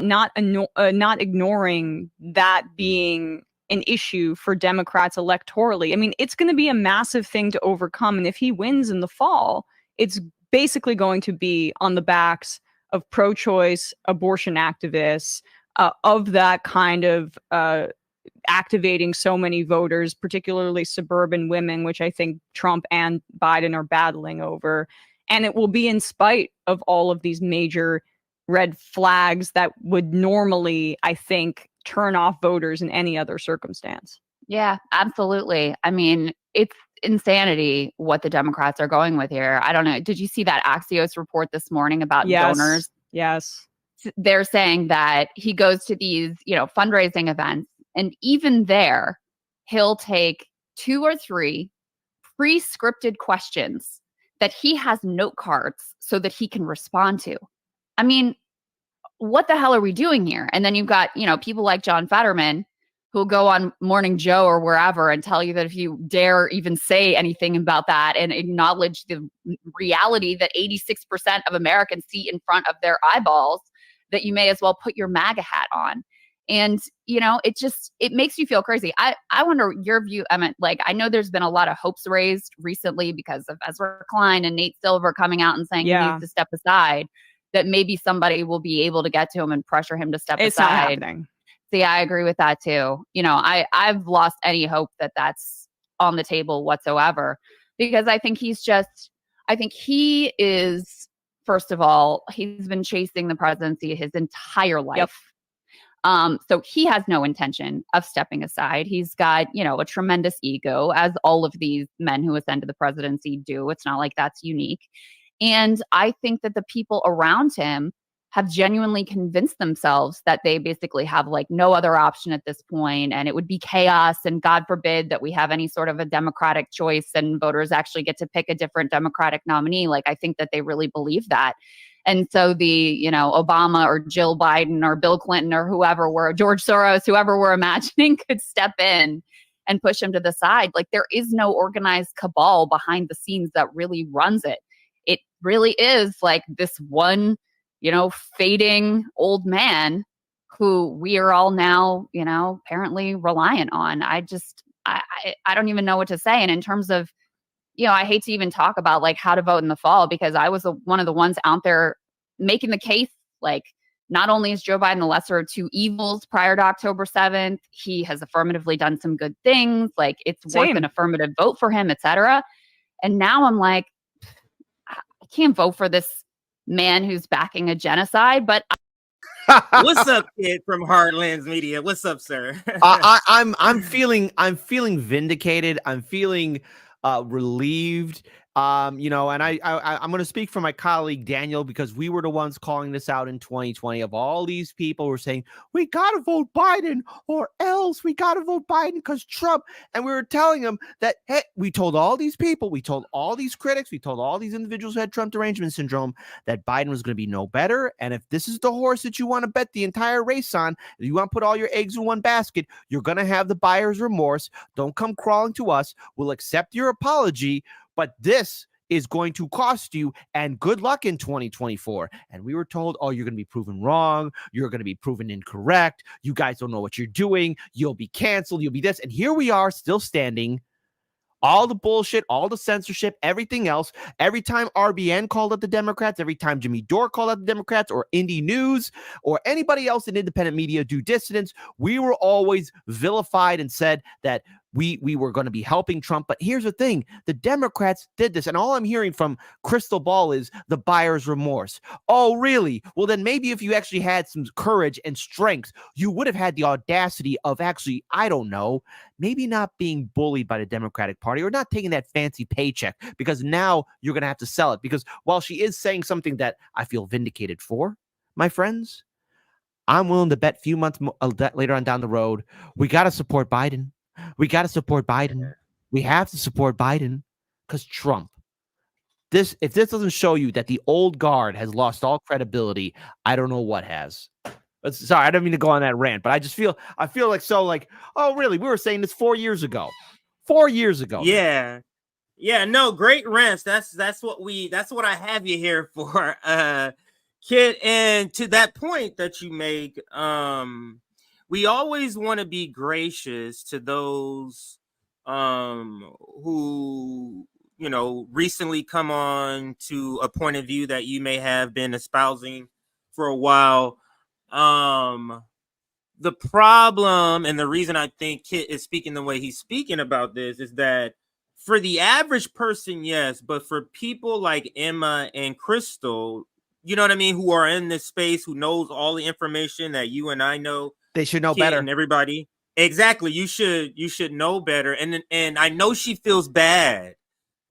not ignoring that being an issue for Democrats electorally. I mean, it's going to be a massive thing to overcome. And if he wins in the fall, it's basically going to be on the backs of pro-choice abortion activists, of that kind of activating so many voters, particularly suburban women, which I think Trump and Biden are battling over. And it will be in spite of all of these major red flags that would normally, I think, turn off voters in any other circumstance. Yeah, absolutely. I mean, it's insanity what the Democrats are going with here. I don't know. Did you see that Axios report this morning about donors? Yes. They're saying that he goes to these, fundraising events, and even there, he'll take 2 or 3 pre-scripted questions that he has note cards so that he can respond to. I mean, what the hell are we doing here? And then you've got, people like John Fetterman who'll go on Morning Joe or wherever and tell you that if you dare even say anything about that and acknowledge the reality that 86% of Americans see in front of their eyeballs, that you may as well put your MAGA hat on. And, it makes you feel crazy. I wonder your view, Emmett. Like, I know there's been a lot of hopes raised recently because of Ezra Klein and Nate Silver coming out and saying he needs to step aside, that maybe somebody will be able to get to him and pressure him to step aside. It's not happening. See, I agree with that too. I've lost any hope that that's on the table whatsoever, because I think he is, first of all, he's been chasing the presidency his entire life. Yep. So he has no intention of stepping aside. He's got, a tremendous ego, as all of these men who ascend to the presidency do. It's not like that's unique. And I think that the people around him have genuinely convinced themselves that they basically have like no other option at this point, and it would be chaos, and God forbid that we have any sort of a Democratic choice and voters actually get to pick a different Democratic nominee. Like, I think that they really believe that. And so the, Obama or Jill Biden or Bill Clinton or George Soros, whoever we're imagining could step in and push him to the side. Like, there is no organized cabal behind the scenes that really runs it. It really is like this one, fading old man who we are all now, apparently reliant on. I don't even know what to say. And in terms of, I hate to even talk about like how to vote in the fall, because I was one of the ones out there making the case, like, not only is Joe Biden the lesser of two evils prior to October 7th, he has affirmatively done some good things. Like, it's worth an affirmative vote for him, et cetera. And now I'm like, I can't vote for this man who's backing a genocide, but what's up, kid from HardLens Media? What's up, sir? I'm feeling vindicated. I'm feeling relieved. And I'm going to speak for my colleague Daniel, because we were the ones calling this out in 2020. Of all these people who were saying, we got to vote Biden or else, we got to vote Biden because Trump. And we were telling them that, hey, we told all these people, we told all these critics, we told all these individuals who had Trump derangement syndrome that Biden was going to be no better. And if this is the horse that you want to bet the entire race on, if you want to put all your eggs in one basket, you're going to have the buyer's remorse. Don't come crawling to us. We'll accept your apology, but this is going to cost you, and good luck in 2024. And we were told, oh, you're going to be proven wrong. You're going to be proven incorrect. You guys don't know what you're doing. You'll be canceled. You'll be this. And here we are still standing. All the bullshit, all the censorship, everything else. Every time RBN called out the Democrats, every time Jimmy Dore called out the Democrats, or Indie News, or anybody else in independent media do dissidents, we were always vilified and said that we were going to be helping Trump. But here's the thing. The Democrats did this. And all I'm hearing from Krystal Ball is the buyer's remorse. Oh, really? Well, then maybe if you actually had some courage and strength, you would have had the audacity of actually, I don't know, maybe not being bullied by the Democratic Party or not taking that fancy paycheck, because now you're going to have to sell it. Because while she is saying something that I feel vindicated for, my friends, I'm willing to bet a few months later on down the road, we got to support Biden. We got to support Biden. We have to support Biden because Trump. If this doesn't show you that the old guard has lost all credibility, I don't know what has. Sorry, I don't mean to go on that rant, but I feel like, oh, really? We were saying this 4 years ago. 4 years ago. Yeah. Yeah, no, great rants. That's what I have you here for. Kid, and to that point that you make, we always want to be gracious to those who, you know, recently come on to a point of view that you may have been espousing for a while. The problem and the reason I think Kit is speaking the way he's speaking about this is that for the average person, yes, but for people like Emma and Krystal, you know what I mean, who are in this space, who knows all the information that you and I know, They should know Kit better. and everybody. Exactly. You should know better. And I know she feels bad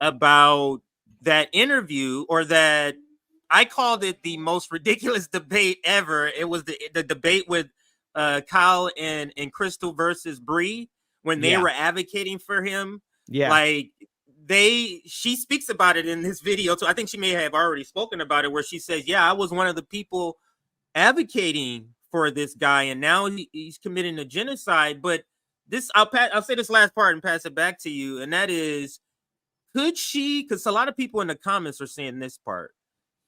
about that interview, or that I called it the most ridiculous debate ever. It was the debate with Kyle and Krystal versus Bree when they were advocating for him. Yeah. Like she speaks about it in this video. So I think she may have already spoken about it, where she says, yeah, I was one of the people advocating for this guy, and now he's committing a genocide. But this, I'll say this last part and pass it back to you. And that is, could she, because a lot of people in the comments are saying this part,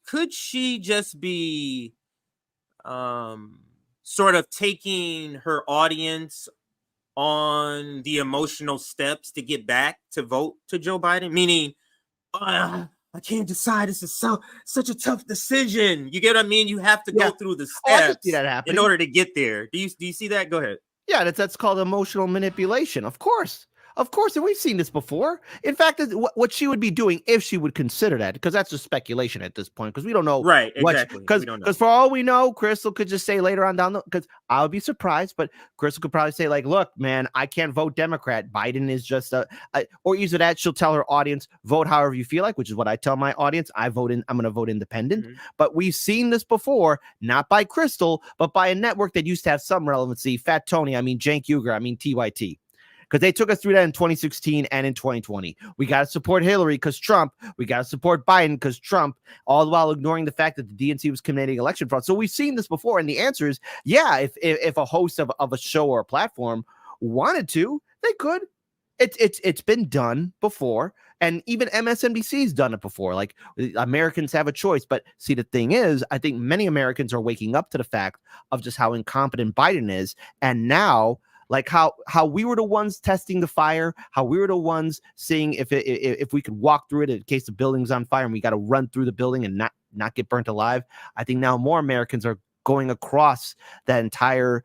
could she just be sort of taking her audience on the emotional steps to get back to vote to Joe Biden? Meaning, I can't decide. This is such a tough decision. You get what I mean? You have to go through the steps in order to get there. Do you see that? Go ahead. Yeah, that's called emotional manipulation. Of course, and we've seen this before. In fact, what she would be doing if she would consider that, because that's just speculation at this point, because we don't know. Right, exactly. Because for all we know, Krystal could just say later on down the, because I would be surprised, but Krystal could probably say, like, look, man, I can't vote Democrat. Biden is just or either that, she'll tell her audience, vote however you feel like, which is what I tell my audience. I'm going to vote independent. Mm-hmm. But we've seen this before, not by Krystal, but by a network that used to have some relevancy. Fat Tony, Cenk Uygur, TYT. Because they took us through that in 2016 and in 2020. We got to support Hillary because Trump. We got to support Biden because Trump, all the while ignoring the fact that the DNC was committing election fraud. So we've seen this before. And the answer is, yeah, if a host of a show or a platform wanted to, they could. It's been done before. And even MSNBC's done it before. Like, Americans have a choice. But see, the thing is, I think many Americans are waking up to the fact of just how incompetent Biden is. And now, like how we were the ones testing the fire, how we were the ones seeing if we could walk through it in case the building's on fire and we got to run through the building and not get burnt alive. I think now more Americans are going across that entire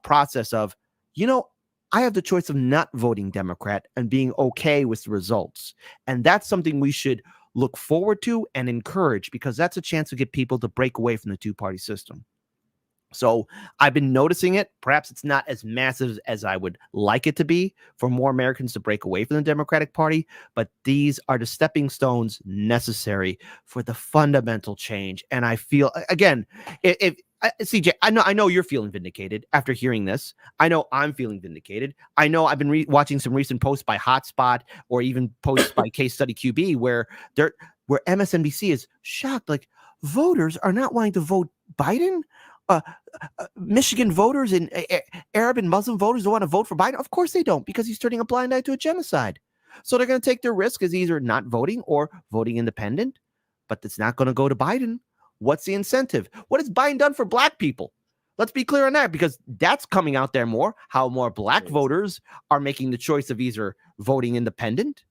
process of, I have the choice of not voting Democrat and being okay with the results. And that's something we should look forward to and encourage, because that's a chance to get people to break away from the two-party system. So I've been noticing it. Perhaps it's not as massive as I would like it to be for more Americans to break away from the Democratic Party, but these are the stepping stones necessary for the fundamental change. And I feel, again, if CJ, I know you're feeling vindicated after hearing this. I know I'm feeling vindicated. I know I've been watching some recent posts by Hotspot or even posts by Case Study QB where MSNBC is shocked, like, voters are not wanting to vote Biden. Michigan voters and Arab and Muslim voters don't want to vote for Biden. Of course they don't, because he's turning a blind eye to a genocide. So they're going to take their risk as either not voting or voting independent, but it's not going to go to Biden. What's the incentive? What has Biden done for black people? Let's be clear on that, because that's coming out there more, how more black voters are making the choice of either voting independent.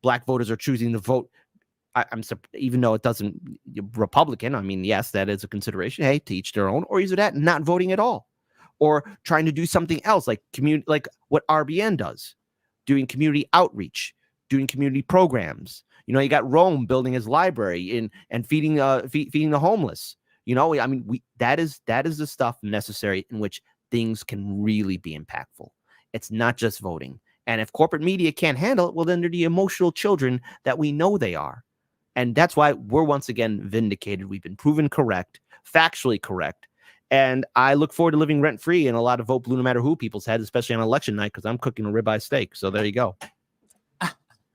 Black voters are choosing to vote. Even though it doesn't Republican, yes, that is a consideration. Hey, to each their own, or either that, not voting at all, or trying to do something else like like what RBN does, doing community outreach, doing community programs. You got Rome building his library and feeding the homeless. That is the stuff necessary in which things can really be impactful. It's not just voting. And if corporate media can't handle it, well, then they're the emotional children that we know they are. And that's why we're once again vindicated. We've been proven correct, factually correct. And I look forward to living rent-free in a lot of vote blue no matter who people's heads, especially on election night, because I'm cooking a ribeye steak. So there you go.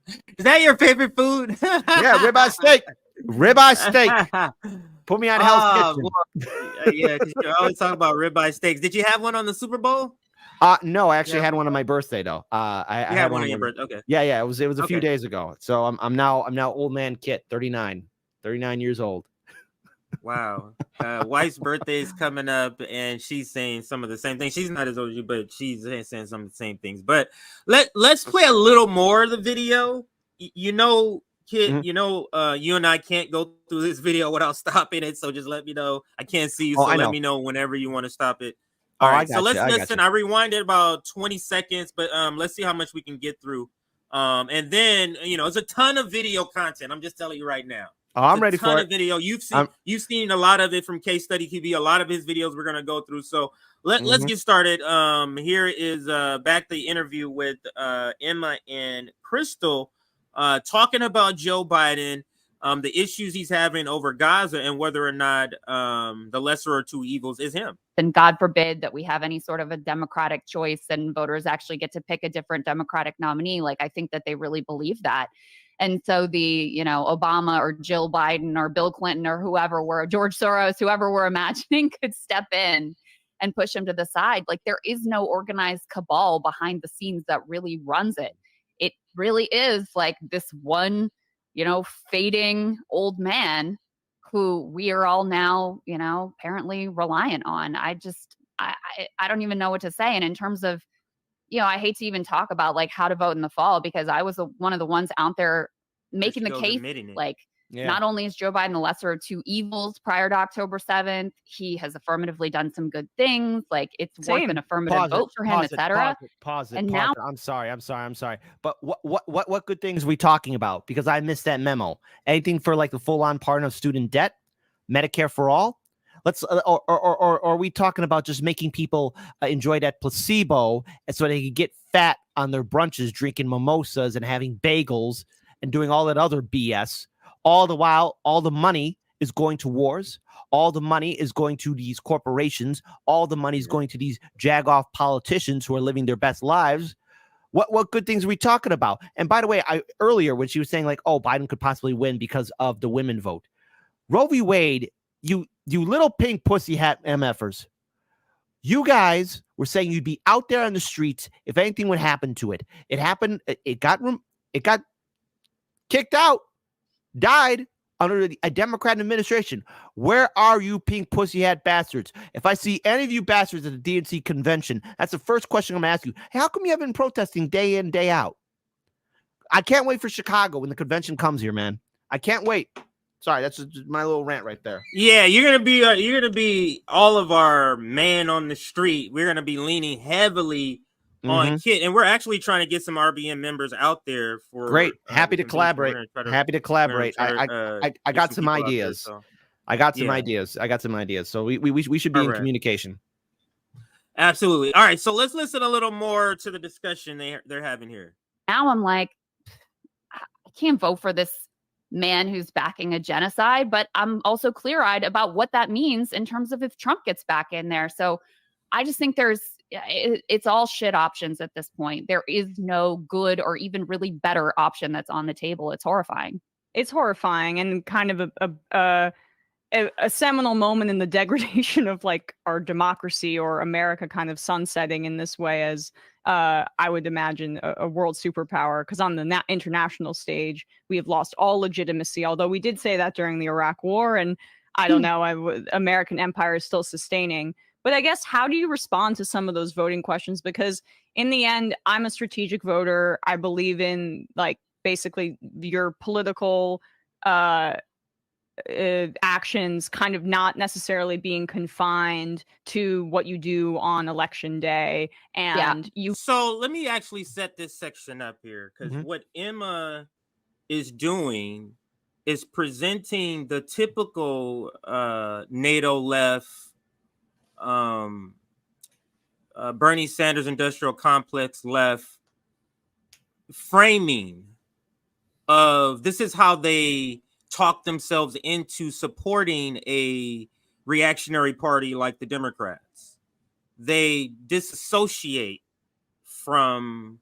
Is that your favorite food? Yeah, ribeye steak. Ribeye steak. Put me on Hell's Kitchen. Yeah, because you always talk about ribeye steaks. Did you have one on the Super Bowl? No, I actually had one on my birthday though. I had one on your birthday. Okay. Yeah. It was a few days ago. So I'm now old man Kit, 39 years old. Wow. Wife's birthday is coming up, and she's saying some of the same things. She's not as old as you, but she's saying some of the same things. But let's play a little more of the video. You know, kid, Mhm. you know, you and I can't go through this video without stopping it. So just let me know. I can't see you, Oh, so I let know. me know whenever you want to stop it. Oh, All I right, so got you. let's I got listen. you. I rewinded about 20 seconds, but let's see how much we can get through. And then it's a ton of video content. I'm just telling you right now. Oh, I'm It's a ready ton for of it. video. You've seen a lot of it from Case Study TV. A lot of his videos we're gonna go through. So let's get started. Here is back the interview with Emma and Krystal, talking about Joe Biden, the issues he's having over Gaza, and whether or not the lesser of two evils is him. And God forbid that we have any sort of a Democratic choice and voters actually get to pick a different Democratic nominee. Like, I think that they really believe that. And so the, Obama or Jill Biden or Bill Clinton or George Soros, whoever we're imagining could step in and push him to the side. Like, there is no organized cabal behind the scenes that really runs it. It really is like this one, fading old man who we are all now, apparently reliant on. I don't even know what to say. And in terms of, I hate to even talk about like how to vote in the fall, because I was one of the ones out there making the case, like, not only is Joe Biden the lesser of two evils prior to October 7th, he has affirmatively done some good things. Like, it's worth an affirmative vote for him, etc. Pause it. Now, I'm sorry. But what good things are we talking about? Because I missed that memo. Anything for like the full-on pardon of student debt, Medicare for all? Let's or are we talking about just making people enjoy that placebo, and so they can get fat on their brunches, drinking mimosas and having bagels and doing all that other BS? All the while, all the money is going to wars. All the money is going to these corporations. All the money is going to these jagoff politicians who are living their best lives. What good things are we talking about? And by the way, earlier when she was saying like, oh, Biden could possibly win because of the women vote, Roe v. Wade, you little pink pussy hat MFers, you guys were saying you'd be out there on the streets if anything would happen to it. It happened. It got kicked out, died under a Democrat administration. Where are you, pink pussy hat bastards? If I see any of you bastards at the DNC convention, that's the first question I'm going to ask you. Hey, how come you haven't been protesting day in, day out? I can't wait for Chicago when the convention comes here, man. I can't wait. Sorry, that's just my little rant right there. Yeah, you're gonna be all of our man on the street. We're gonna be leaning heavily on Kit, and we're actually trying to get some RBN members out there for. Great, happy to collaborate. Happy to collaborate. I got some ideas. I got some ideas. So we should be in communication. Absolutely. All right, so let's listen a little more to the discussion they're having here. Now I'm like, I can't vote for this man who's backing a genocide, but I'm also clear-eyed about what that means in terms of if Trump gets back in there. So I just think it's all shit options at this point. There is no good or even really better option that's on the table. It's horrifying. It's horrifying and kind of a seminal moment in the degradation of like our democracy or America kind of sunsetting in this way as I would imagine a world superpower, because on the international stage we have lost all legitimacy, although we did say that during the Iraq War, and I don't know, American empire is still sustaining. But I guess, how do you respond to some of those voting questions? Because in the end, I'm a strategic voter. I believe in like basically your political actions kind of not necessarily being confined to what you do on election day. And so let me actually set this section up here, because what Emma is doing is presenting the typical NATO left, Bernie Sanders industrial complex left framing of this is how they talk themselves into supporting a reactionary party like the Democrats. They disassociate from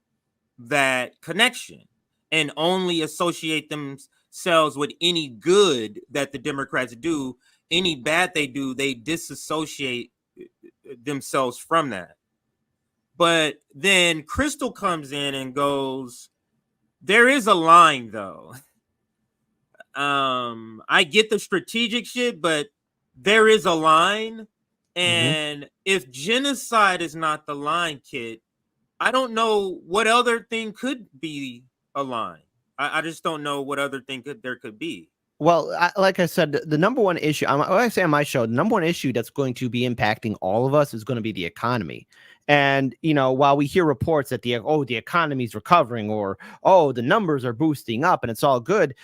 that connection and only associate themselves with any good that the Democrats do. Any bad they do, they disassociate themselves from that. But then Krystal comes in and goes, there is a line though. I get the strategic shit, but there is a line, and if genocide is not the line, Kit, I don't know what other thing could be a line. I just don't know what other thing there could be. Well, like I said, the number one issue, I say on my show, the number one issue that's going to be impacting all of us is going to be the economy. And, you know, while we hear reports that the economy is recovering, or, the numbers are boosting up and it's all good,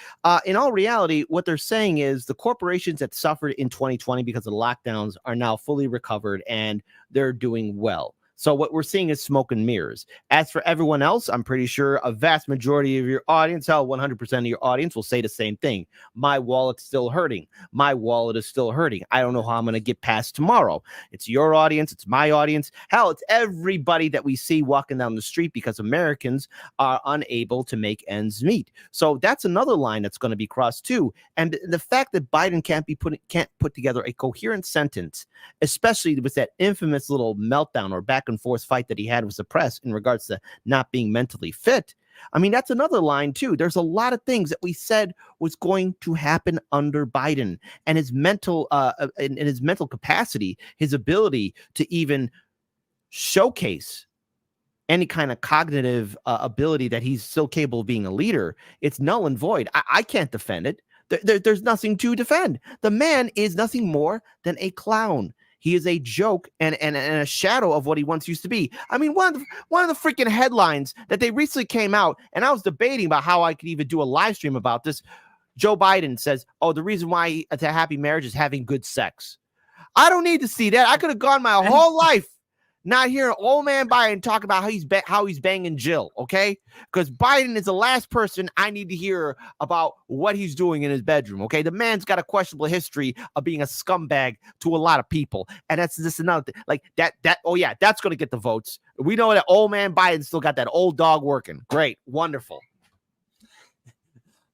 in all reality, what they're saying is the corporations that suffered in 2020 because of the lockdowns are now fully recovered and they're doing well. So what we're seeing is smoke and mirrors. As for everyone else, I'm pretty sure a vast majority of your audience, 100% of your audience will say the same thing. My wallet's still hurting. My wallet is still hurting. I don't know how I'm going to get past tomorrow. It's your audience. It's my audience. Hell, it's everybody that we see walking down the street because Americans are unable to make ends meet. So that's another line that's going to be crossed too. And the fact that Biden can't put together a coherent sentence, especially with that infamous little meltdown or back and forth fight that he had with the press in regards to not being mentally fit. I mean, that's another line too. There's a lot of things that we said was going to happen under Biden, and his mental in his mental capacity, his ability to even showcase any kind of cognitive ability that he's still capable of being a leader. It's null and void. I can't defend it. There's nothing to defend. The man is nothing more than a clown. He is a joke and a shadow of what he once used to be. I mean, one of the freaking headlines that they recently came out, and I was debating about how I could even do a live stream about this. Joe Biden says, the reason why it's a happy marriage is having good sex. I don't need to see that. I could have gone my whole life not hearing old man Biden talk about how he's banging Jill, okay? Because Biden is the last person I need to hear about what he's doing in his bedroom, okay? The man's got a questionable history of being a scumbag to a lot of people, and that's just another thing. Like that. Oh yeah, that's gonna get the votes. We know that old man Biden still got that old dog working. Great, wonderful.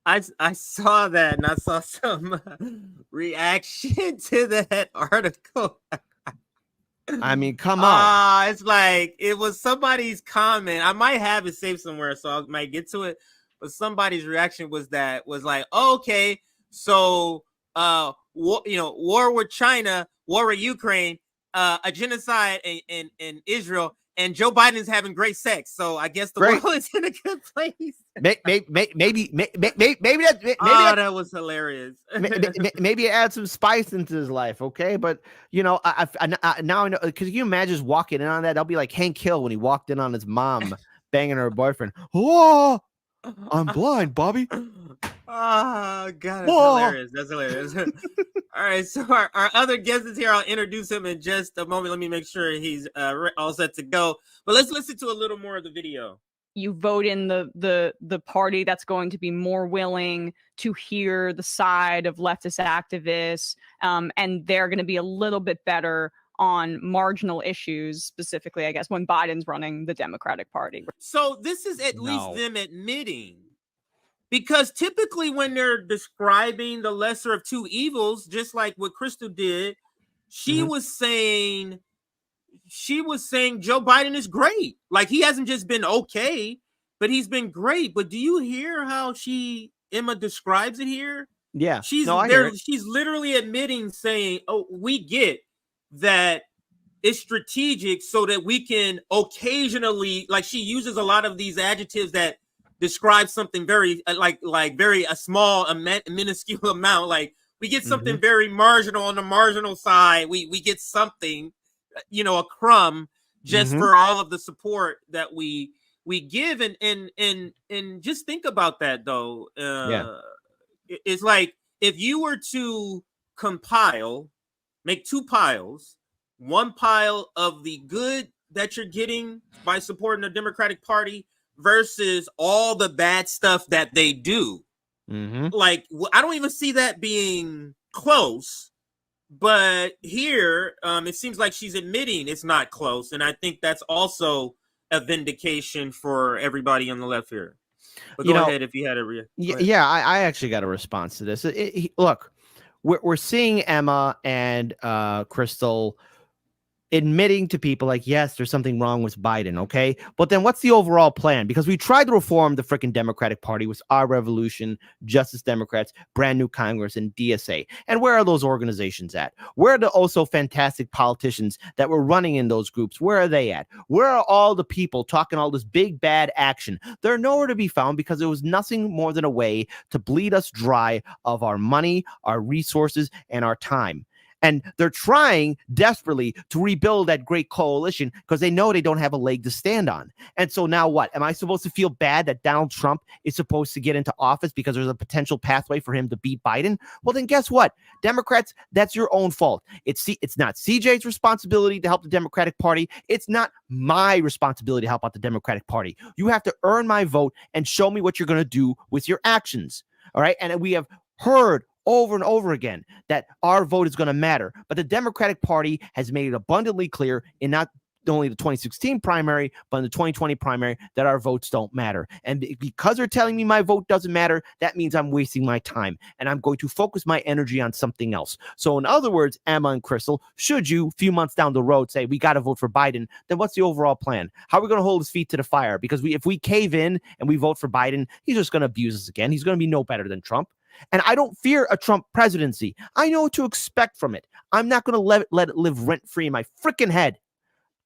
I saw that, and I saw some reaction to that article. I mean, come on. It's like it was somebody's comment. I might have it saved somewhere, so I might get to it. But somebody's reaction was like, okay, so war with China, war with Ukraine, a genocide in Israel, and Joe Biden is having great sex. So I guess the world is in a good place. Maybe that was hilarious. maybe add some spice into his life, okay? But now I know, because you imagine just walking in on that. That'll be like Hank Hill when he walked in on his mom banging her boyfriend. Oh, I'm blind, Bobby. Oh God, that's hilarious. That's hilarious. All right, so our other guest is here. I'll introduce him in just a moment. Let me make sure he's all set to go. But let's listen to a little more of the video. You vote in the party that's going to be more willing to hear the side of leftist activists, and they're going to be a little bit better on marginal issues, specifically, I guess, when Biden's running the Democratic Party. So this is at least them admitting, because typically when they're describing the lesser of two evils, just like what Krystal did, she was saying Joe Biden is great. Like, he hasn't just been okay, but he's been great. But do you hear how Emma describes it here? Yeah. She's literally admitting, saying, we get that it's strategic so that we can occasionally, like, she uses a lot of these adjectives that describe something very a small, minuscule amount. Like, we get something very marginal on the marginal side. We get something, a crumb just for all of the support that we give. And just think about that though. It's like, if you were to make two piles, one pile of the good that you're getting by supporting the Democratic Party versus all the bad stuff that they do. Like, I don't even see that being close. But here, it seems like she's admitting it's not close. And I think that's also a vindication for everybody on the left here. But go ahead if you had a Yeah, I actually got a response to this. Look, we're seeing Emma and Krystal admitting to people like, yes, there's something wrong with Biden, okay? But then what's the overall plan? Because we tried to reform the freaking Democratic Party with Our Revolution, Justice Democrats, Brand New Congress, and DSA. And where are those organizations at? Where are the also fantastic politicians that were running in those groups? Where are they at? Where are all the people talking all this big bad action? They're nowhere to be found because it was nothing more than a way to bleed us dry of our money, our resources, and our time. And they're trying desperately to rebuild that great coalition because they know they don't have a leg to stand on. And so now what? Am I supposed to feel bad that Donald Trump is supposed to get into office because there's a potential pathway for him to beat Biden? Well, then guess what? Democrats, that's your own fault. It's not CJ's responsibility to help the Democratic Party. It's not my responsibility to help out the Democratic Party. You have to earn my vote and show me what you're going to do with your actions. All right. And we have heard over and over again that our vote is going to matter. But the Democratic Party has made it abundantly clear in not only the 2016 primary, but in the 2020 primary that our votes don't matter. And because they're telling me my vote doesn't matter, that means I'm wasting my time and I'm going to focus my energy on something else. So in other words, Emma and Krystal, should you a few months down the road say we got to vote for Biden, then what's the overall plan? How are we going to hold his feet to the fire? Because if we cave in and we vote for Biden, he's just going to abuse us again. He's going to be no better than Trump. And I don't fear a Trump presidency. I know what to expect from it. I'm not going to let it live rent-free in my freaking head.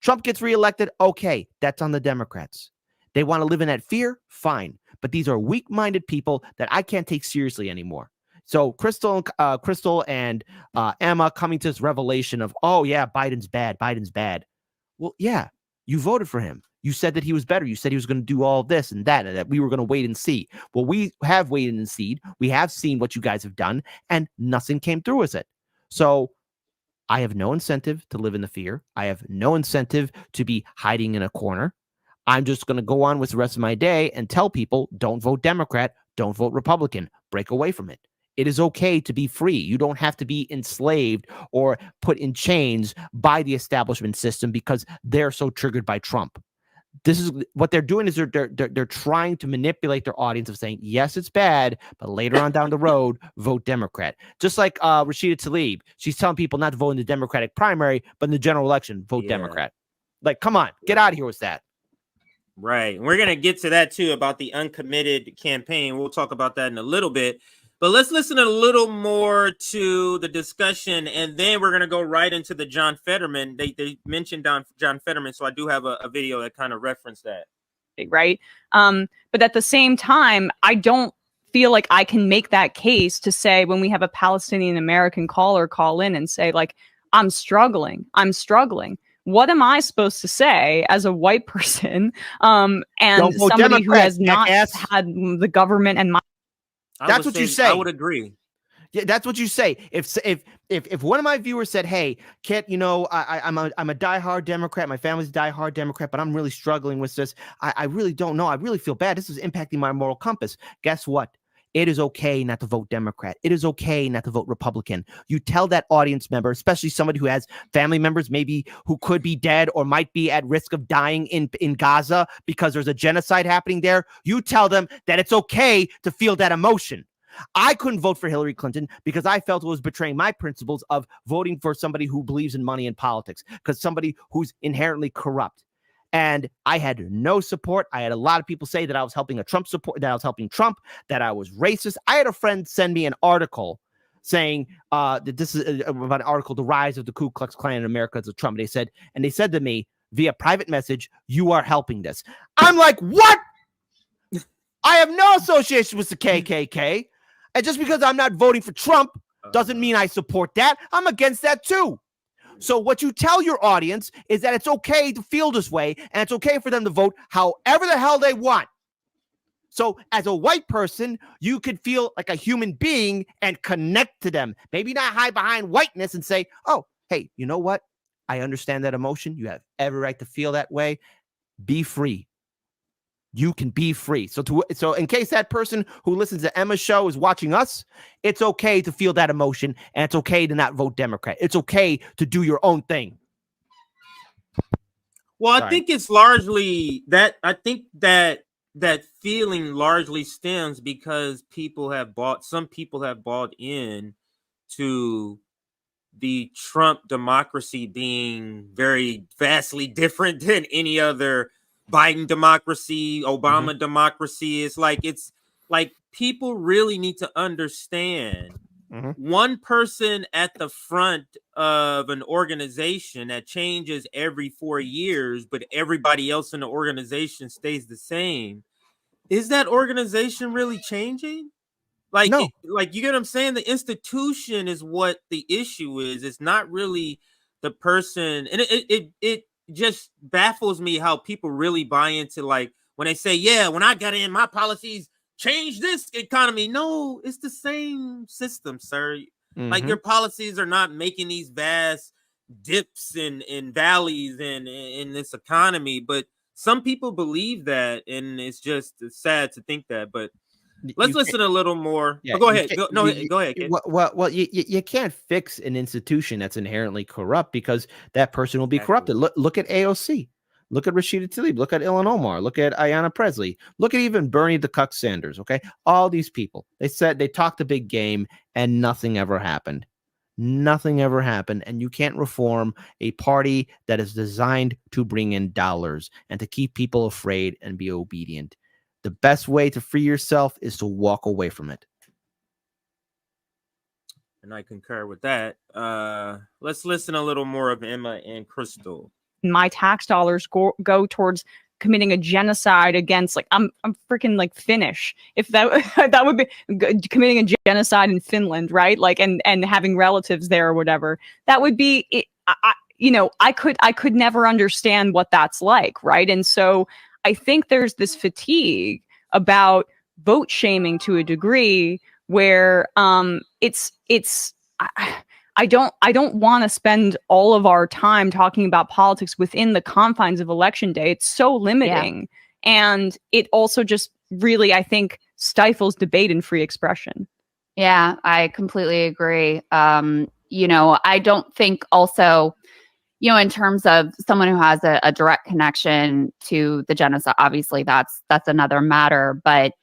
Trump gets reelected. Okay, that's on the Democrats. They want to live in that fear. Fine. But these are weak-minded people that I can't take seriously anymore. So Krystal and Emma coming to this revelation of, oh, yeah, Biden's bad. Biden's bad. Well, yeah, you voted for him. You said that he was better. You said he was going to do all this and that we were going to wait and see. Well, we have waited and seen. We have seen what you guys have done, and nothing came through with it. So I have no incentive to live in the fear. I have no incentive to be hiding in a corner. I'm just going to go on with the rest of my day and tell people, don't vote Democrat, don't vote Republican, break away from it. It is okay to be free. You don't have to be enslaved or put in chains by the establishment system because they're so triggered by Trump. This is what they're doing is they're trying to manipulate their audience of saying, yes, it's bad, but later on down the road, vote Democrat. Just like Rashida Tlaib, she's telling people not to vote in the Democratic primary, but in the general election, vote Democrat. Like, come on, get out of here with that. Right. We're going to get to that, too, about the uncommitted campaign. We'll talk about that in a little bit. But let's listen a little more to the discussion, and then we're going to go right into the John Fetterman. They mentioned John Fetterman, so I do have a video that kind of referenced that. Right. But at the same time, I don't feel like I can make that case to say when we have a Palestinian American caller call in and say, like, I'm struggling. What am I supposed to say as a white person and somebody Democrat, who has not had the government and my... That's what you say. I would agree. Yeah, that's what you say. If one of my viewers said, "Hey, Kit, you know, I'm a diehard Democrat. My family's a diehard Democrat, but I'm really struggling with this. I really don't know. I really feel bad. This is impacting my moral compass." Guess what? It is okay not to vote Democrat. It is okay not to vote Republican. You tell that audience member, especially somebody who has family members maybe who could be dead or might be at risk of dying in Gaza because there's a genocide happening there. You tell them that it's okay to feel that emotion. I couldn't vote for Hillary Clinton because I felt it was betraying my principles of voting for somebody who believes in money and politics, because somebody who's inherently corrupt. And I had no support. I had a lot of people say that I was helping Trump, that I was racist. I had a friend send me an article saying that this is about an article, The Rise of the Ku Klux Klan in America as a Trump. They said to me via private message, "You are helping this." I'm like, what? I have no association with the KKK. And just because I'm not voting for Trump doesn't mean I support that. I'm against that too. So what you tell your audience is that it's okay to feel this way, and it's okay for them to vote however the hell they want. So as a white person, you could feel like a human being and connect to them. Maybe not hide behind whiteness and say, oh, hey, you know what? I understand that emotion. You have every right to feel that way. Be free. You can be free. So in case that person who listens to Emma's show is watching us, it's okay to feel that emotion, and it's okay to not vote Democrat. It's okay to do your own thing. Well, I think it's largely that. I think that feeling largely stems because some people have bought in to the Trump democracy being very vastly different than any other Biden democracy, Obama democracy. It's like people really need to understand one person at the front of an organization that changes every 4 years, but everybody else in the organization stays the same. Is that organization really changing? Like, No. like, you get what I'm saying? The institution is what the issue is. It's not really the person. And it just baffles me how people really buy into, like, when they say, yeah, when I got in, my policies change this economy. No, it's the same system, sir. Like, your policies are not making these vast dips and valleys in this economy. But some people believe that, and it's just sad to think that. But let's listen a little more. Yeah, go ahead. Go ahead, kid. Well, you can't fix an institution that's inherently corrupt because that person will be corrupted. Look at AOC. Look at Rashida Tlaib. Look at Ilhan Omar. Look at Ayanna Presley. Look at even Bernie the Cuck Sanders. Okay, all these people. They talked a big game, and nothing ever happened. Nothing ever happened, and you can't reform a party that is designed to bring in dollars and to keep people afraid and be obedient. The best way to free yourself is to walk away from it. And I concur with that. Let's listen a little more of Emma and Krystal. My tax dollars go towards committing a genocide against, like, I'm freaking like Finnish. If that would be committing a genocide in Finland, right? Like, and having relatives there or whatever. That would be it. I could never understand what that's like, right? And so I think there's this fatigue about vote shaming to a degree where I don't want to spend all of our time talking about politics within the confines of election day. It's so limiting. Yeah. And it also just really, I think, stifles debate and free expression. Yeah, I completely agree. I don't think also, in terms of someone who has a direct connection to the genocide, obviously that's another matter. But,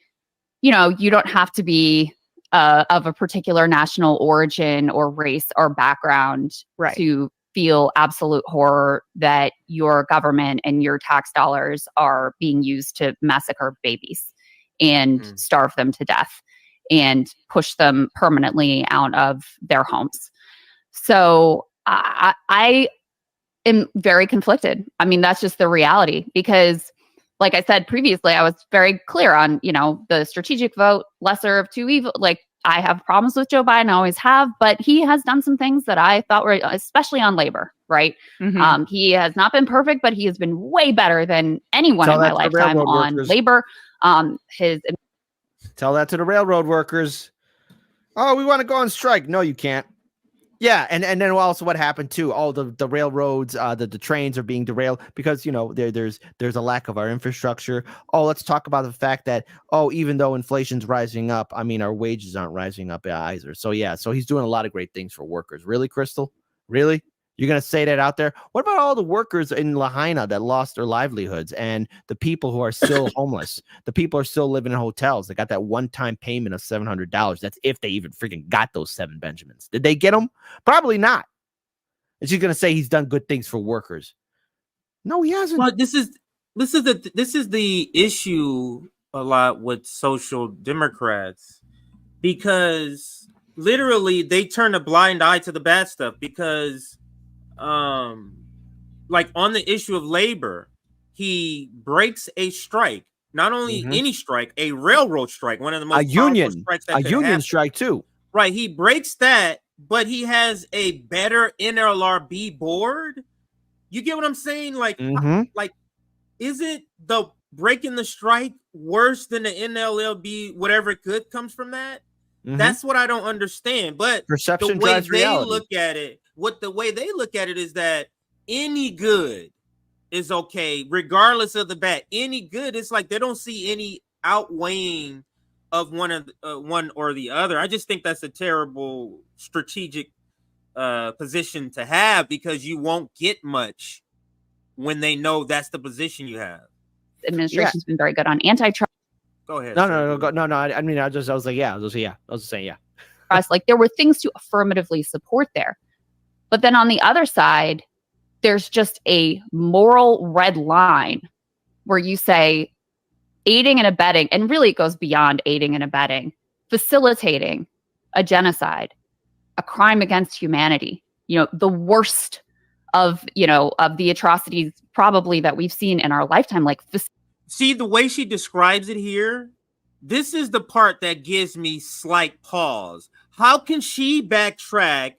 you don't have to be of a particular national origin or race or background to feel absolute horror that your government and your tax dollars are being used to massacre babies and starve them to death and push them permanently out of their homes. So I am very conflicted. I mean, that's just the reality, because like I said previously, I was very clear on, the strategic vote, lesser of two evil. Like, I have problems with Joe Biden, I always have, but he has done some things that I thought were, especially on labor, right? He has not been perfect, but he has been way better than anyone in my lifetime on labor. Tell that to the railroad workers. Oh, we want to go on strike. No, you can't. Yeah, and then also what happened too? All the railroads, the trains are being derailed because there's a lack of our infrastructure. Oh, let's talk about the fact that even though inflation's rising up, I mean our wages aren't rising up either. So yeah, so he's doing a lot of great things for workers. Really, Krystal? Really? You're gonna say that out there? What about all the workers in Lahaina that lost their livelihoods and the people who are still homeless? The people are still living in hotels. They got that one-time payment of $700. That's if they even freaking got those 7 Benjamins. Did they get them? Probably not. And she's gonna say he's done good things for workers. No, he hasn't. Well, this is the issue a lot with social democrats, because literally they turn a blind eye to the bad stuff. Because like on the issue of labor, he breaks a strike, not only any strike, a railroad strike, one of the most union strikes that strike too. Right, he breaks that, but he has a better NLRB board. You get what I'm saying? Like, isn't the breaking the strike worse than the NLRB? Whatever good comes from that. That's what I don't understand. But perception the way drives they reality. look at it, the way they look at it is that any good is okay, regardless of the bad. Any good, it's like they don't see any outweighing of one or the other. I just think that's a terrible strategic position to have, because you won't get much when they know that's the position you have. Administration's been very good on antitrust. Go ahead. No. I mean, I was saying, yeah. Like, there were things to affirmatively support there. But then on the other side, there's just a moral red line where you say aiding and abetting, and really it goes beyond aiding and abetting, facilitating a genocide, a crime against humanity, the worst of the atrocities probably that we've seen in our lifetime. See, the way she describes it here, this is the part that gives me slight pause. How can she backtrack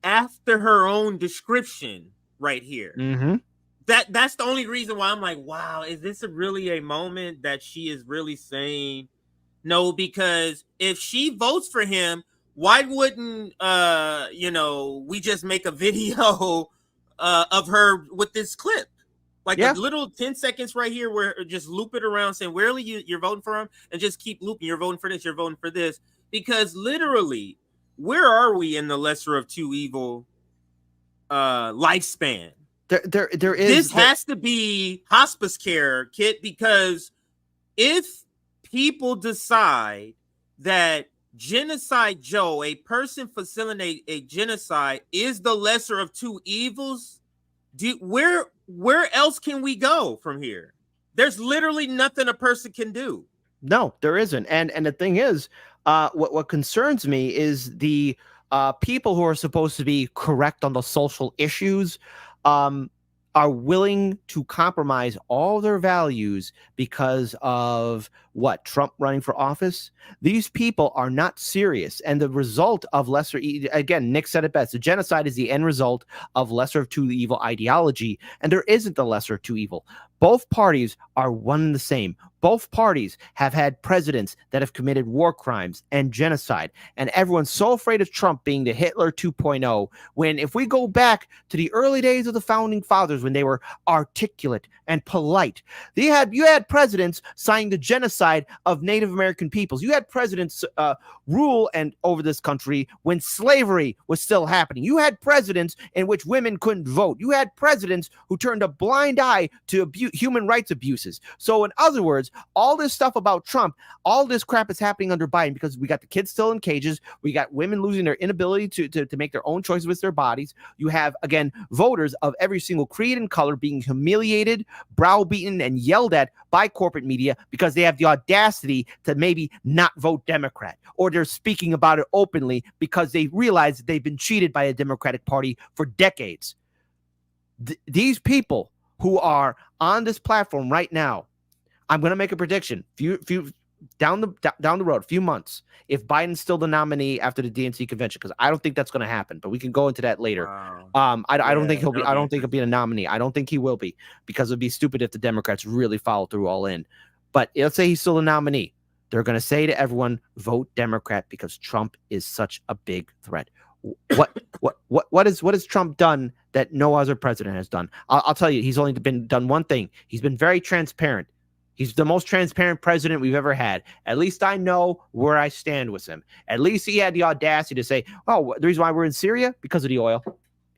after her own description right here? Mm-hmm. That's the only reason why I'm like, wow, is this really a moment that she is really saying no? Because if she votes for him, why wouldn't we just make a video of her with this clip? Like a little 10 seconds right here where just loop it around saying, really, you're voting for him, and just keep looping. You're voting for this. You're voting for this. Because literally, where are we in the lesser of two evil lifespan? There is. This has to be hospice care, Kit, because if people decide that Genocide Joe, a person facilitating a genocide, is the lesser of two evils, where else can we go from here? There's literally nothing a person can do. No, there isn't. And the thing is, what concerns me is the people who are supposed to be correct on the social issues are willing to compromise all their values because of what? Trump running for office? These people are not serious. And the result of again, Nick said it best. The genocide is the end result of lesser of two evil ideology. And there isn't the lesser of two evil. Both parties are one and the same. Both parties have had presidents that have committed war crimes and genocide. And everyone's so afraid of Trump being the Hitler 2.0, when if we go back to the early days of the founding fathers, when they were articulate and polite, you had presidents signing the genocide of Native American peoples. You had presidents rule over this country when slavery was still happening. You had presidents in which women couldn't vote. You had presidents who turned a blind eye to human rights abuses. So in other words, all this stuff about Trump, all this crap is happening under Biden because we got the kids still in cages. We got women losing their inability to make their own choices with their bodies. You have, again, voters of every single creed and color being humiliated, browbeaten, and yelled at by corporate media because they have the audacity to maybe not vote Democrat, or they're speaking about it openly because they realize that they've been cheated by a Democratic Party for decades. These people who are on this platform right now, I'm going to make a prediction. Few down the road, a few months, if Biden's still the nominee after the DNC convention, because I don't think that's going to happen, but we can go into that later. Wow. I don't think he'll be. I don't think he'll be a nominee. I don't think he will be, because it'd be stupid if the Democrats really follow through all in. But let's say he's still a nominee. They're going to say to everyone, vote Democrat because Trump is such a big threat. What has Trump done that no other president has done? I'll tell you, he's only done one thing. He's been very transparent. He's the most transparent president we've ever had. At least I know where I stand with him. At least he had the audacity to say, oh, the reason why we're in Syria? Because of the oil.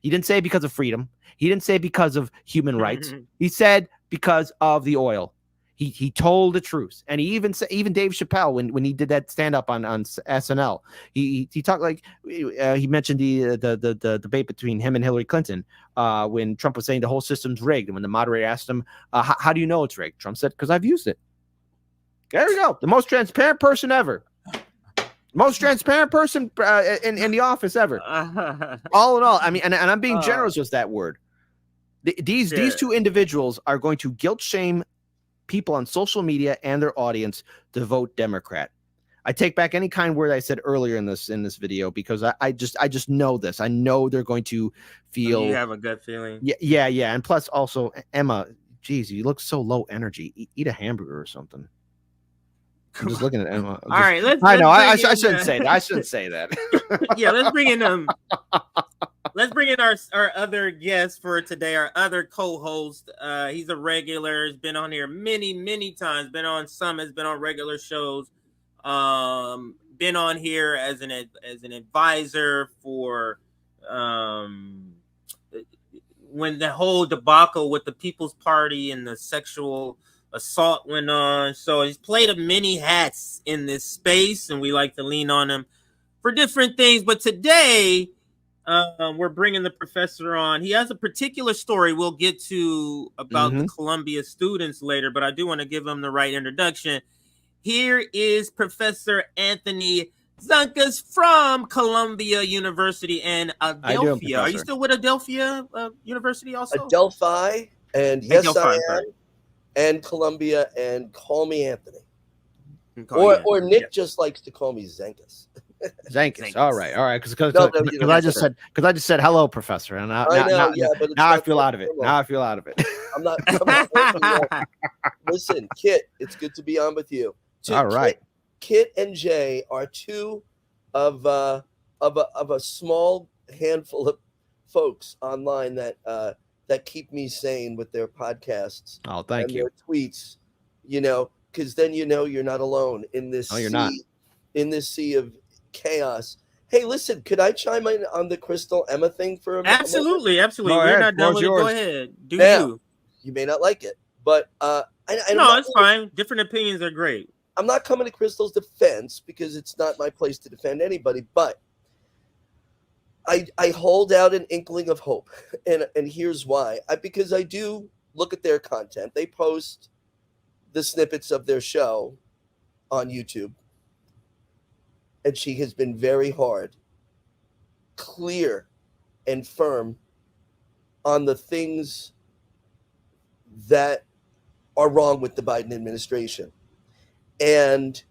He didn't say because of freedom. He didn't say because of human rights. He said because of the oil. He told the truth. And he even said, even Dave Chappelle, when he did that stand-up on SNL, he talked like, he mentioned the debate between him and Hillary Clinton when Trump was saying the whole system's rigged. And when the moderator asked him, how do you know it's rigged? Trump said, because I've used it. There we go. The most transparent person ever. Most transparent person in the office ever. All in all, I mean, and I'm being generous with that word. These two individuals are going to guilt shame people on social media and their audience to vote Democrat. I take back any kind word I said earlier in this video, because I just know this. I know they're going to feel. You have a gut feeling. Yeah. And plus, also, Emma, geez, you look so low energy. Eat a hamburger or something. I'm just looking at Emma. All right, I shouldn't say that. I shouldn't say that. Yeah, let's bring in Let's bring in our other guest for today, our other co-host. He's a regular. He's been on here many times. Been on summits. Been on regular shows. Been on here as an advisor for when the whole debacle with the People's Party and the sexual assault went on. So he's played many hats in this space, and we like to lean on him for different things. But today, we're bringing the professor on. He has a particular story we'll get to about the Columbia students later, but I do want to give him the right introduction. Here is Professor Anthony Zenkus from Columbia University in Adelphia. Are you still with Adelphia University also? Adelphi, and yes, Adelphi, I am. sorry. And Columbia, and call me Anthony. Or Nick just likes to call me Zenkus. Zenkus. All right. Because I just said hello, Professor, and now I feel out of it. Now I feel out of it. I'm not. Listen, Kit, it's good to be on with you. All right. Kit and Jay are two of a small handful of folks online that keep me sane with their podcasts. Oh, thank you. Their tweets, because then you're not alone in this. In this sea of chaos. Hey, listen, could I chime in on the Krystal Emma thing for a minute? Absolutely. We're not done with it. Go ahead. You may not like it, but it's fine. Different opinions are great. I'm not coming to Krystal's defense because it's not my place to defend anybody, but I hold out an inkling of hope, and here's why. Because I do look at their content. They post the snippets of their show on YouTube, and she has been very hard, clear, and firm on the things that are wrong with the Biden administration. And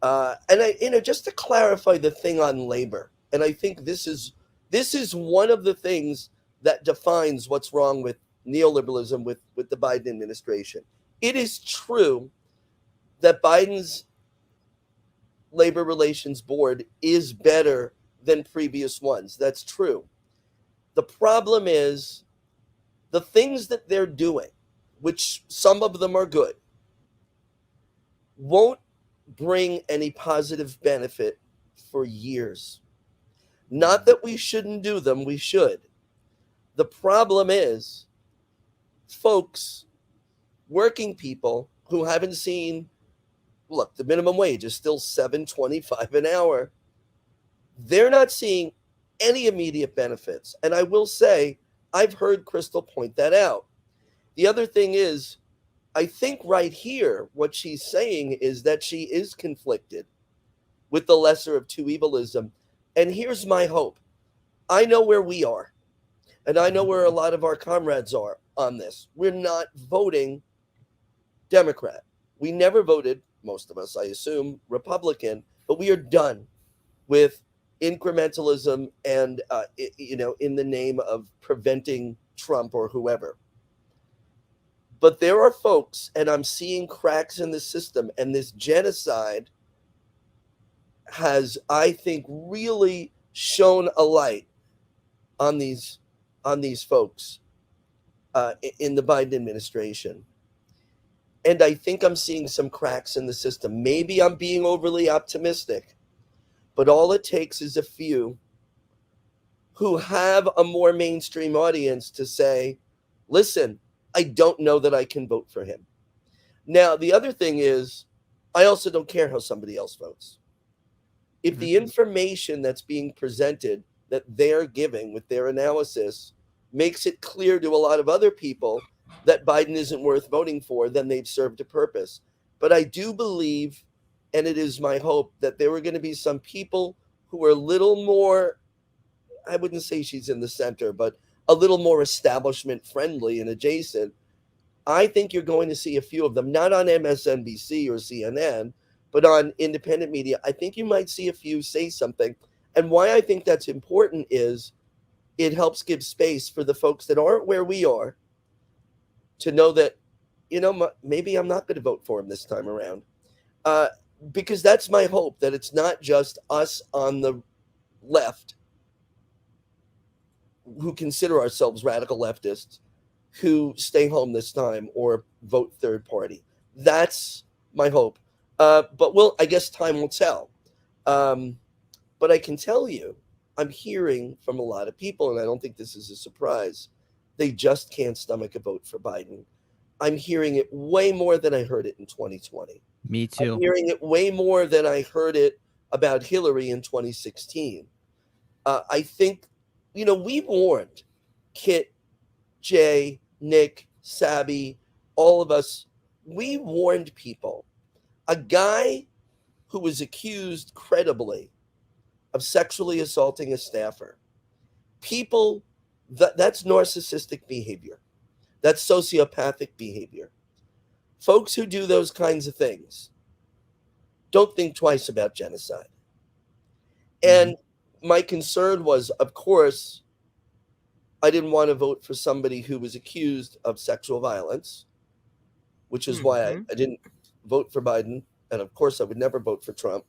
just to clarify the thing on labor, and I think this is one of the things that defines what's wrong with neoliberalism with the Biden administration. It is true that Biden's Labor Relations Board is better than previous ones. That's true. The problem is the things that they're doing, which some of them are good, won't bring any positive benefit for years. Not that we shouldn't do them, we should. The problem is, folks, working people who haven't seen, look, the minimum wage is still $7.25 an hour. They're not seeing any immediate benefits. And I will say, I've heard Krystal point that out. The other thing is, I think right here, what she's saying is that she is conflicted with the lesser of two evilism. And here's my hope. I know where we are, and I know where a lot of our comrades are on this. We're not voting Democrat. We never voted, most of us, I assume, Republican, but we are done with incrementalism and, in the name of preventing Trump or whoever. But there are folks, and I'm seeing cracks in the system, and this genocide has, I think, really shone a light on these folks in the Biden administration. And I think I'm seeing some cracks in the system. Maybe I'm being overly optimistic, but all it takes is a few who have a more mainstream audience to say, listen, I don't know that I can vote for him. Now, the other thing is, I also don't care how somebody else votes. If the information that's being presented that they're giving with their analysis makes it clear to a lot of other people that Biden isn't worth voting for, then they've served a purpose. But I do believe, and it is my hope, that there are going to be some people who are a little more, I wouldn't say she's in the center, but a little more establishment friendly and adjacent. I think you're going to see a few of them, not on MSNBC or CNN, but on independent media. I think you might see a few say something. And why I think that's important is it helps give space for the folks that aren't where we are to know that, maybe I'm not going to vote for him this time around. Because that's my hope, that it's not just us on the left who consider ourselves radical leftists who stay home this time or vote third party. That's my hope. But I guess time will tell. But I can tell you, I'm hearing from a lot of people, and I don't think this is a surprise, they just can't stomach a vote for Biden. I'm hearing it way more than I heard it in 2020. Me too. I'm hearing it way more than I heard it about Hillary in 2016. I think we warned Kit, Jay, Nick, Sabby, all of us. We warned people. A guy who was accused credibly of sexually assaulting a staffer. People, that's narcissistic behavior. That's sociopathic behavior. Folks who do those kinds of things don't think twice about genocide. And my concern was, of course, I didn't want to vote for somebody who was accused of sexual violence, which is why I didn't vote for Biden. And of course, I would never vote for Trump.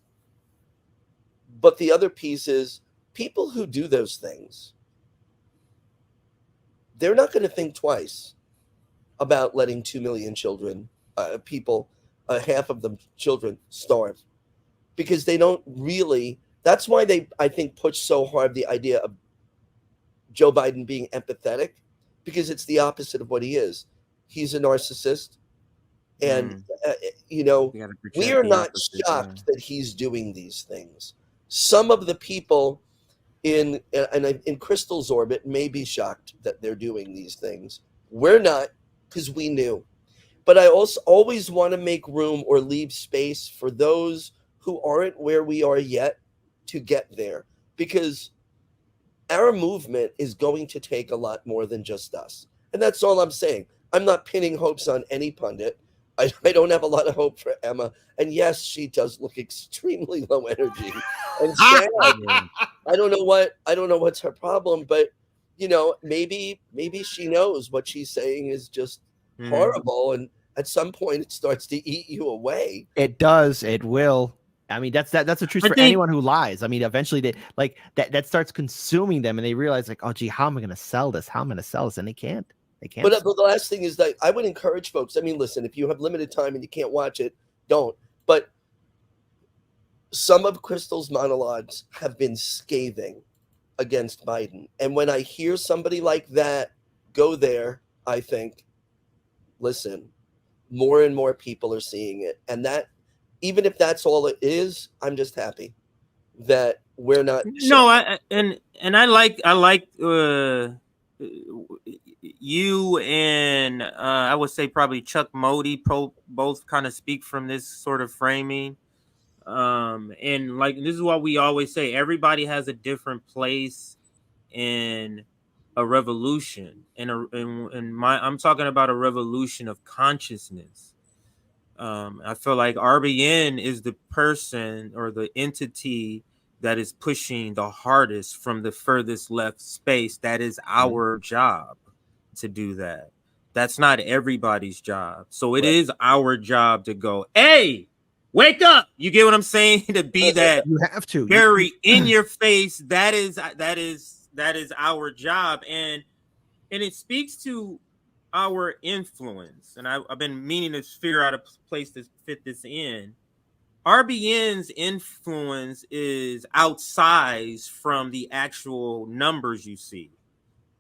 But the other piece is people who do those things, they're not going to think twice about letting 2 million children, people, half of them children, starve. Because they don't really, that's why they, I think, push so hard the idea of Joe Biden being empathetic, because it's the opposite of what he is. He's a narcissist. And, we are not shocked that he's doing these things. Some of the people in Krystal's orbit may be shocked that they're doing these things. We're not, because we knew. But I also always want to make room or leave space for those who aren't where we are yet to get there. Because our movement is going to take a lot more than just us. And that's all I'm saying. I'm not pinning hopes on any pundit. I don't have a lot of hope for Emma. And yes, she does look extremely low energy and sad. I don't know what's her problem, but maybe she knows what she's saying is just horrible, and at some point it starts to eat you away. It does. It will. I mean, that's the truth for anyone who lies. I mean, eventually that starts consuming them, and they realize oh, gee, how am I going to sell this? How am I going to sell this? And they can't. But the last thing is that I would encourage folks. I mean, listen, if you have limited time and you can't watch it, don't. But some of Krystal's monologues have been scathing against Biden. And when I hear somebody like that go there, I think, listen, more and more people are seeing it. And that, even if that's all it is, I'm just happy that we're not. No, I like you and I would say probably Chuck Modi both kind of speak from this sort of framing. And like, this is what we always say, everybody has a different place in a revolution, I'm talking about a revolution of consciousness. I feel like RBN is the person or the entity that is pushing the hardest from the furthest left space. That is our job to do that. That's not everybody's job. So it is our job to go, hey, wake up. You get what I'm saying? To be that you have to very in your face. That is our job. And it speaks to our influence. And I've been meaning to figure out a place to fit this in. RBN's influence is outsized from the actual numbers you see,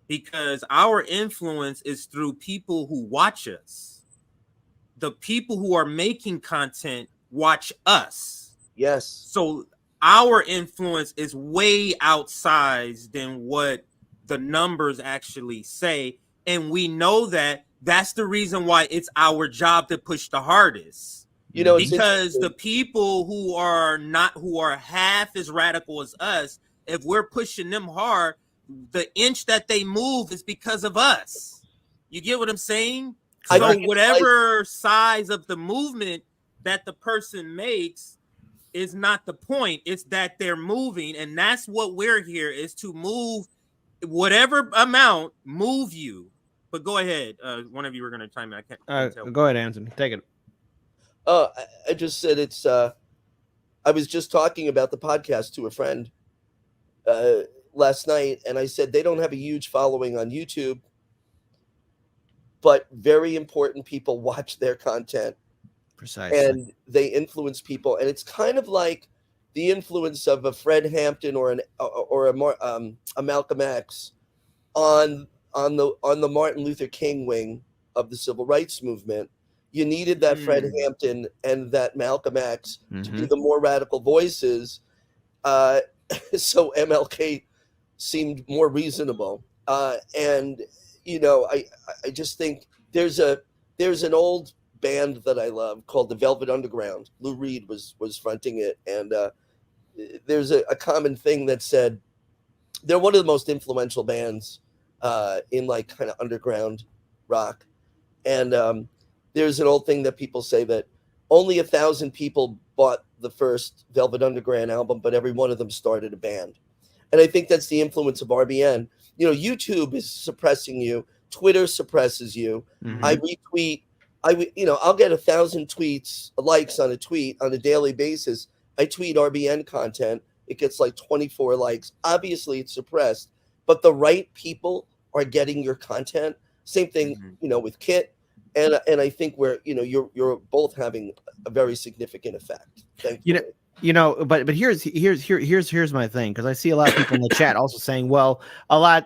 because our influence is through people who watch us. The people who are making content watch us. Yes. So our influence is way outsized than what the numbers actually say. And we know that that's the reason why it's our job to push the hardest. Because the people who are half as radical as us, if we're pushing them hard, the inch that they move is because of us. You get what I'm saying? So whatever size of the movement that the person makes is not the point. It's that they're moving, and that's what we're here, is to move whatever amount, move you. But go ahead. One of you were going to time me. I can't tell. Go ahead, Anthony. Take it. I just said it's. I was just talking about the podcast to a friend last night, and I said they don't have a huge following on YouTube, but very important people watch their content. Precisely. And they influence people, and it's kind of like the influence of a Fred Hampton or a Malcolm X on the Martin Luther King wing of the civil rights movement. You needed that Fred Hampton and that Malcolm X to be the more radical voices. So MLK seemed more reasonable. And you know, I just think there's an old band that I love called the Velvet Underground. Lou Reed was fronting it, and there's a common thing that said they're one of the most influential bands in like kind of underground rock. And there's an old thing that people say that only 1,000 people bought the first Velvet Underground album, but every one of them started a band. And I think that's the influence of RBN. You know, YouTube is suppressing you. Twitter suppresses you. Mhm. I retweet. I'll get 1,000 tweets, likes on a tweet on a daily basis. I tweet RBN content. It gets like 24 likes. Obviously, it's suppressed, but the right people are getting your content. Same thing, you know, with Kit, and I think you're both having a very significant effect. Thankfully. But here's my thing, because I see a lot of people in the chat also saying, well,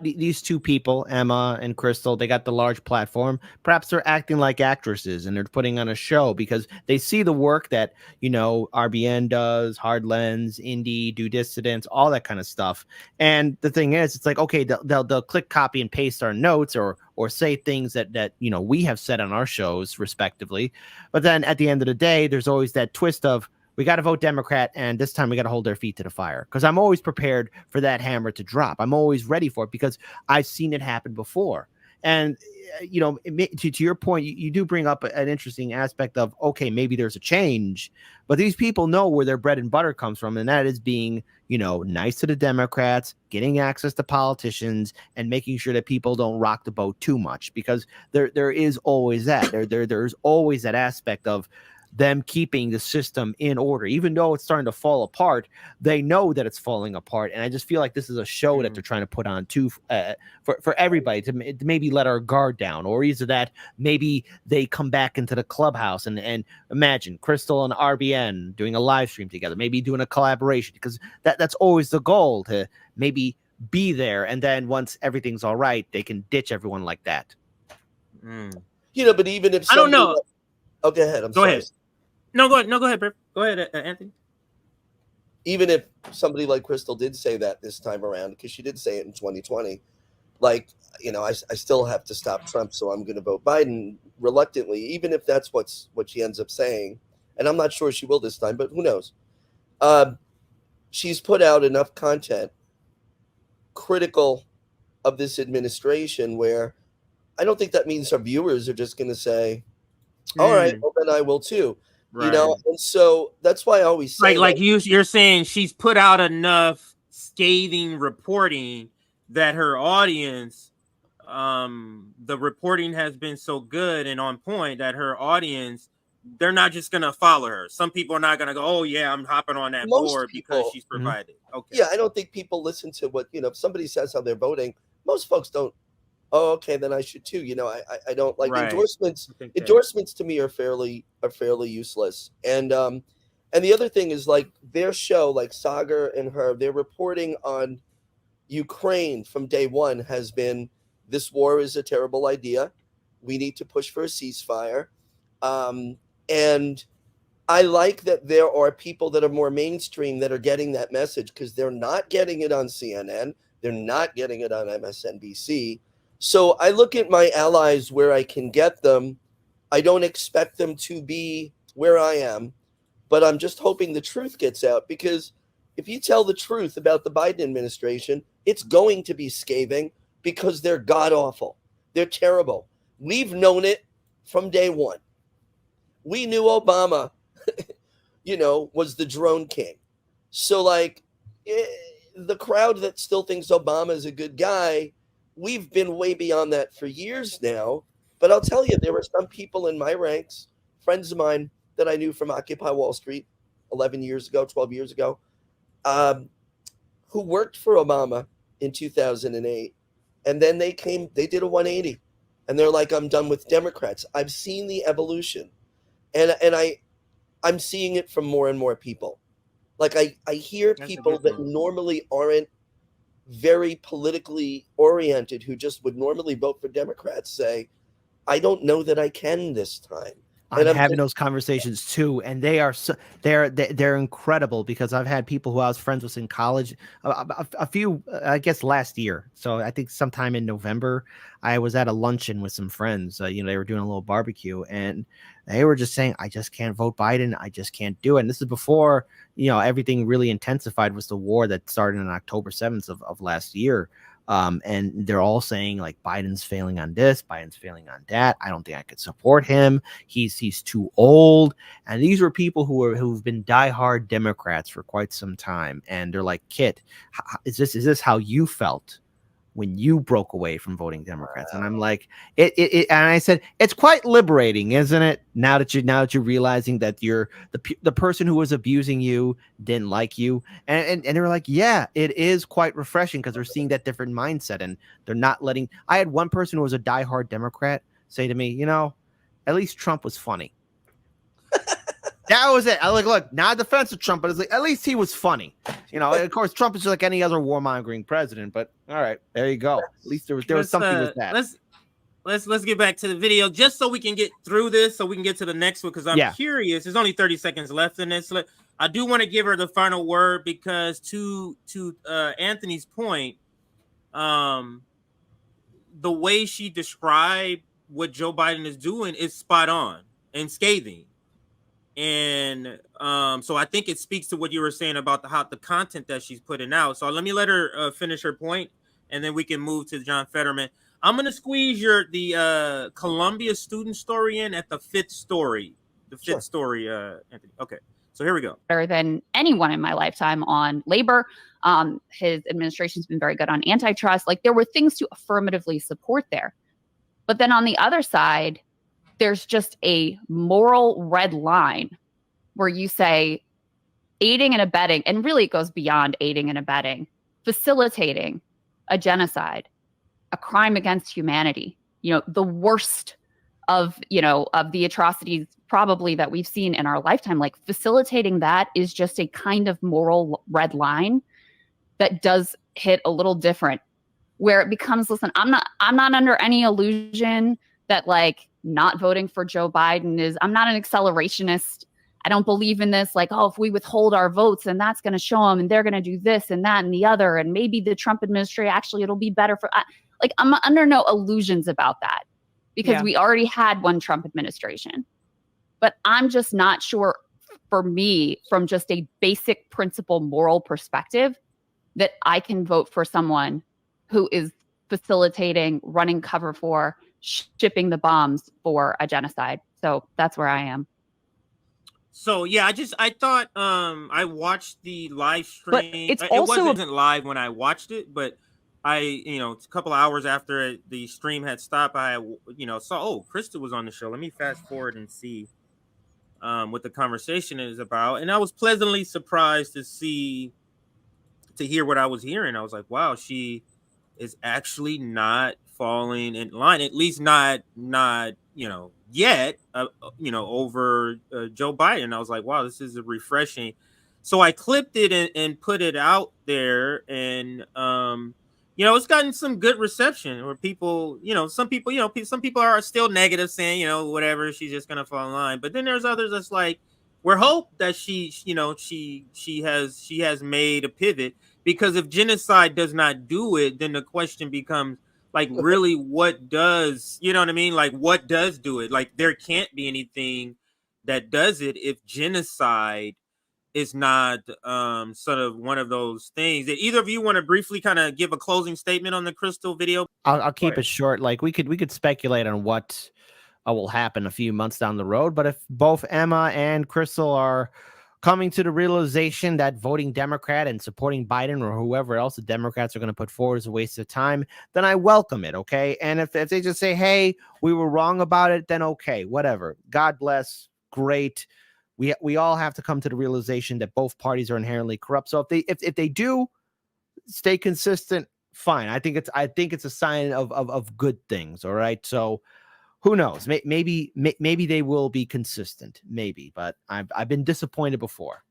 these two people, Emma and Krystal, they got the large platform. Perhaps they're acting like actresses and they're putting on a show because they see the work that, you know, RBN does, HardLens, Indie, Do Dissidents, all that kind of stuff. And the thing is, it's like, okay, they'll click copy and paste our notes or say things that you know we have said on our shows respectively. But then at the end of the day, there's always that twist of, we got to vote Democrat, and this time we got to hold their feet to the fire, because I'm always prepared for that hammer to drop. I'm always ready for it because I've seen it happen before. And, you know, to your point, you do bring up an interesting aspect of, okay, maybe there's a change, but these people know where their bread and butter comes from, and that is being, you know, nice to the Democrats, getting access to politicians, and making sure that people don't rock the boat too much, because there is always that. There's always that aspect of them keeping the system in order. Even though it's starting to fall apart, they know that it's falling apart. And I just feel like this is a show that they're trying to put on too, for everybody to maybe let our guard down, or either that maybe they come back into the clubhouse and imagine Krystal and RBN doing a live stream together, maybe doing a collaboration, because that's always the goal, to maybe be there. And then once everything's all right, they can ditch everyone like that. You know, but even if I don't know. Oh, go ahead. Go ahead. No, go ahead. No, go ahead, Prof. Go ahead, Anthony. Even if somebody like Krystal did say that this time around, because she did say it in 2020, like, you know, I still have to stop Trump, so I'm going to vote Biden reluctantly, even if that's what she ends up saying. And I'm not sure she will this time, but who knows? She's put out enough content critical of this administration where I don't think that means our viewers are just going to say, all right, well, then I will too. Right. You know, and so that's why I always say, like you're saying she's put out enough scathing reporting that her audience, the reporting has been so good and on point that her audience, they're not just gonna follow her. Some people are not gonna go, oh yeah, I'm hopping on that board because she's provided. Okay. Yeah, I don't think people listen to what, you know, if somebody says how they're voting, most folks don't. Oh, okay, then I should too. You know, I don't like endorsements. Endorsements to me are fairly useless. And the other thing is, like, their show, like Sagar and her, their reporting on Ukraine from day one has been, this war is a terrible idea. We need to push for a ceasefire. And I like that there are people that are more mainstream that are getting that message, because they're not getting it on CNN. They're not getting it on MSNBC. So I look at my allies where I can get them. I don't expect them to be where I am, but I'm just hoping the truth gets out, because if you tell the truth about the Biden administration, it's going to be scathing, because they're god-awful. They're terrible. We've known it from day one. We knew Obama, you know, was the drone king. So, like, the crowd that still thinks Obama is a good guy, we've been way beyond that for years now. But I'll tell you, there were some people in my ranks, friends of mine that I knew from Occupy Wall Street 11 years ago, 12 years ago, who worked for Obama in 2008. And then they did a 180. And they're like, I'm done with Democrats. I've seen the evolution. And I'm seeing it from more and more people. Like, I hear people that normally aren't very politically oriented, who just would normally vote for Democrats, say, I don't know that I can this time. I'm having those conversations too, and they are they're incredible because I've had people who I was friends with in college a few, I guess last year. So I think sometime in November, I was at a luncheon with some friends. They were doing a little barbecue, and they were just saying, "I just can't vote Biden. I just can't do it." And this is before everything really intensified was the war that started on October 7th of last year. And they're all saying like Biden's failing on this, Biden's failing on that. I don't think I could support him. He's too old. And these were people who've been diehard Democrats for quite some time. And they're like, Kit, is this how you felt when you broke away from voting Democrats? And I'm like, and I said, it's quite liberating, isn't it? Now that you're realizing that you're the person who was abusing you didn't like you. And they were like, yeah, it is quite refreshing because they're seeing that different mindset and they're not letting. I had one person who was a diehard Democrat say to me, at least Trump was funny. That was it. I was like, look, not a defense of Trump, but it's like, at least he was funny. Of course, Trump is just like any other warmongering president, but all right, there you go. At least there was something with that. Let's get back to the video just so we can get through this, so we can get to the next one, because I'm curious. There's only 30 seconds left in this. I do want to give her the final word because to Anthony's point, the way she described what Joe Biden is doing is spot on and scathing. And so I think it speaks to what you were saying about the content that she's putting out. So let me let her finish her point, and then we can move to John Fetterman. I'm going to squeeze the Columbia student story in at the fifth story. Story, Anthony. Okay, so here we go. Better than anyone in my lifetime on labor. His administration's been very good on antitrust. Like, there were things to affirmatively support there. But then on the other side, there's just a moral red line where you say aiding and abetting, and really it goes beyond aiding and abetting, facilitating a genocide, a crime against humanity, the worst of the atrocities probably that we've seen in our lifetime. Like, facilitating that is just a kind of moral red line that does hit a little different, where it becomes, listen, I'm not under any illusion that like not voting for Joe Biden I'm not an accelerationist. I don't believe in this, like, if we withhold our votes, and that's going to show them, and they're going to do this and that and the other, and maybe the Trump administration, actually, it'll be better for, I'm under no illusions about that, because we already had one Trump administration. But I'm just not sure, for me, from just a basic principle moral perspective, that I can vote for someone who is facilitating, running cover for, shipping the bombs for a genocide. So that's where I am. So yeah, I thought I watched the live stream. But it wasn't live when I watched it, but a couple of hours after the stream had stopped, I saw Krystal was on the show. Let me fast forward and see what the conversation is about. And I was pleasantly surprised to hear what I was hearing. I was like, wow, she is actually not falling in line, at least not yet, over Joe Biden. I was like, wow, this is refreshing. So I clipped it and put it out there, and it's gotten some good reception where people, some people are still negative, saying, whatever, she's just gonna fall in line. But then there's others that's like, we're hope that she has made a pivot, because if genocide does not do it, then the question becomes, like, really, what does, like, what does do it? Like, there can't be anything that does it if genocide is not sort of one of those things. That either of you want to briefly kind of give a closing statement on the Krystal video? I'll keep it short. Like, we could speculate on what will happen a few months down the road, but if both Emma and Krystal are coming to the realization that voting Democrat and supporting Biden or whoever else the Democrats are going to put forward is a waste of time, then I welcome it, okay? And if they just say, hey, we were wrong about it, then okay, whatever. God bless, great. We all have to come to the realization that both parties are inherently corrupt. So if they do stay consistent, fine. I think it's a sign of good things, all right? So who knows? Maybe they will be consistent, maybe, but I've been disappointed before.